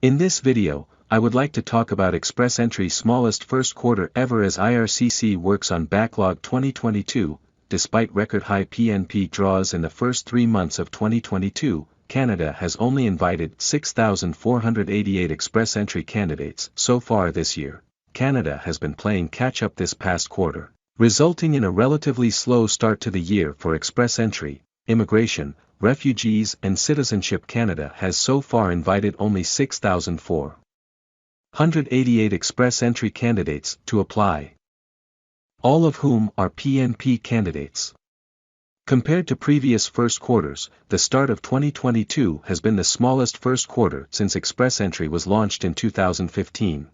In this video, I would like to talk about Express Entry's smallest first quarter ever as IRCC works on backlog 2022. Despite record-high PNP draws in the first 3 months of 2022, Canada has only invited 6,488 Express Entry candidates so far this year. Canada has been playing catch-up this past quarter, resulting in a relatively slow start to the year for Express Entry. Immigration, Refugees and Citizenship Canada has so far invited only 6,488 Express Entry candidates to apply, all of whom are PNP candidates. Compared to previous first quarters, the start of 2022 has been the smallest first quarter since Express Entry was launched in 2015.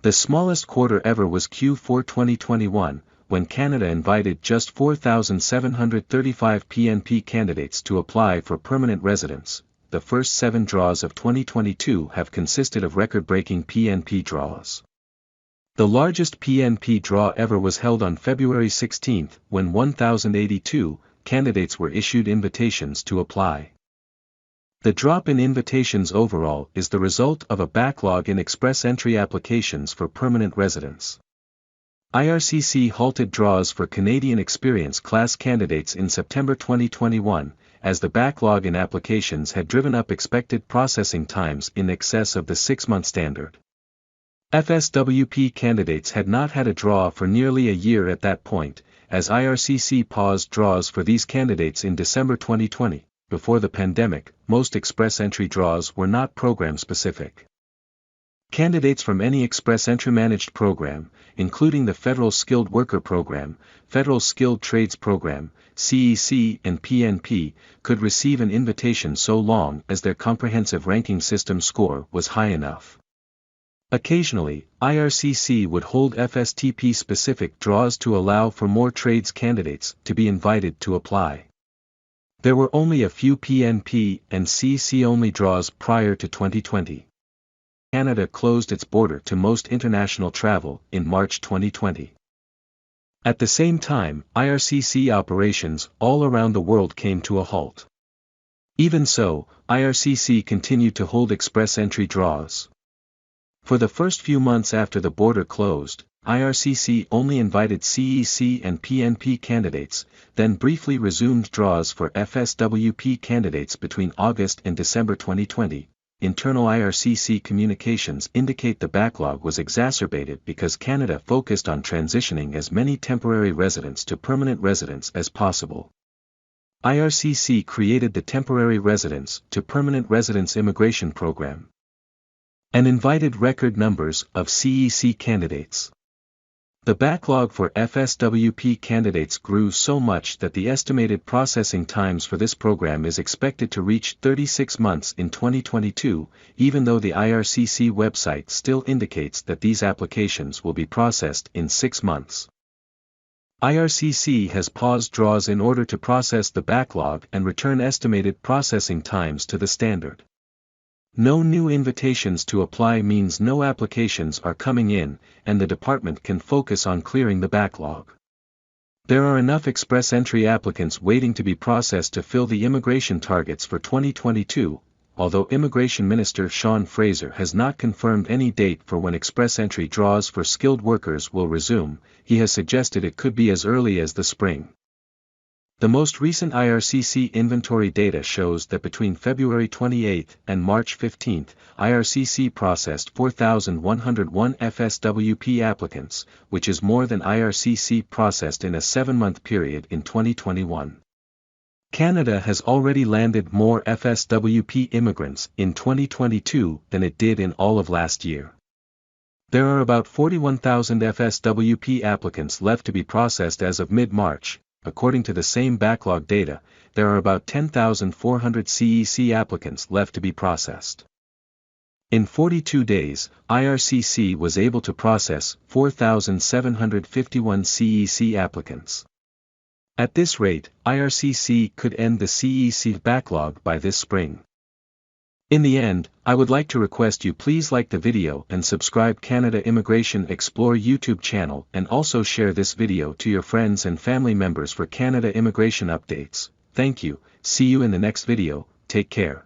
The smallest quarter ever was Q4 2021, when Canada invited just 4,735 PNP candidates to apply for permanent residence. The first 7 draws of 2022 have consisted of record-breaking PNP draws. The largest PNP draw ever was held on February 16, when 1,082 candidates were issued invitations to apply. The drop in invitations overall is the result of a backlog in Express Entry applications for permanent residence. IRCC halted draws for Canadian Experience Class candidates in September 2021, as the backlog in applications had driven up expected processing times in excess of the 6-month standard. FSWP candidates had not had a draw for nearly a year at that point, as IRCC paused draws for these candidates in December 2020. Before the pandemic, most Express Entry draws were not program-specific. Candidates from any Express Entry managed program, including the Federal Skilled Worker Program, Federal Skilled Trades Program, CEC and PNP, could receive an invitation so long as their comprehensive ranking system score was high enough. Occasionally, IRCC would hold FSTP-specific draws to allow for more trades candidates to be invited to apply. There were only a few PNP and CEC-only draws prior to 2020. Canada closed its border to most international travel in March 2020. At the same time, IRCC operations all around the world came to a halt. Even so, IRCC continued to hold Express Entry draws. For the first few months after the border closed, IRCC only invited CEC and PNP candidates, then briefly resumed draws for FSWP candidates between August and December 2020. Internal IRCC communications indicate the backlog was exacerbated because Canada focused on transitioning as many temporary residents to permanent residents as possible. IRCC created the Temporary Residence to Permanent Residence Immigration Program and invited record numbers of CEC candidates. The backlog for FSWP candidates grew so much that the estimated processing times for this program is expected to reach 36 months in 2022, even though the IRCC website still indicates that these applications will be processed in 6 months. IRCC has paused draws in order to process the backlog and return estimated processing times to the standard. No new invitations to apply means no applications are coming in, and the department can focus on clearing the backlog. There are enough Express Entry applicants waiting to be processed to fill the immigration targets for 2022, although Immigration Minister Sean Fraser has not confirmed any date for when Express Entry draws for skilled workers will resume. He has suggested it could be as early as the spring. The most recent IRCC inventory data shows that between February 28 and March 15, IRCC processed 4,101 FSWP applicants, which is more than IRCC processed in a 7-month period in 2021. Canada has already landed more FSWP immigrants in 2022 than it did in all of last year. There are about 41,000 FSWP applicants left to be processed as of mid-March. According to the same backlog data, there are about 10,400 CEC applicants left to be processed. In 42 days, IRCC was able to process 4,751 CEC applicants. At this rate, IRCC could end the CEC backlog by this spring. In the end, I would like to request you please like the video and subscribe Canada Immigration Explore YouTube channel and also share this video to your friends and family members for Canada immigration updates. Thank you, see you in the next video, take care.